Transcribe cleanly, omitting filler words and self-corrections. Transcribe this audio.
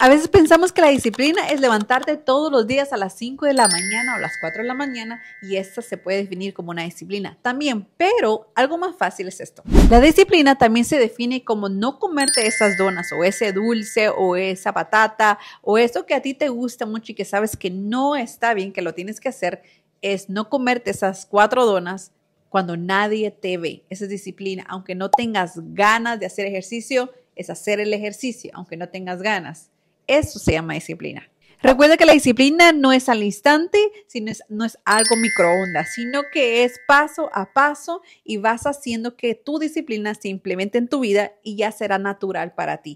A veces pensamos que la disciplina es levantarte todos los días a las 5 de la mañana o las 4 de la mañana y esta se puede definir como una disciplina también, pero algo más fácil es esto. La disciplina también se define como no comerte esas donas o ese dulce o esa patata o eso que a ti te gusta mucho y que sabes que no está bien, que lo tienes que hacer, es no comerte esas 4 donas cuando nadie te ve. Esa es disciplina, aunque no tengas ganas de hacer ejercicio, es hacer el ejercicio, aunque no tengas ganas. Eso se llama disciplina. Recuerda que la disciplina no es al instante, no es algo microondas, sino que es paso a paso y vas haciendo que tu disciplina se implemente en tu vida y ya será natural para ti.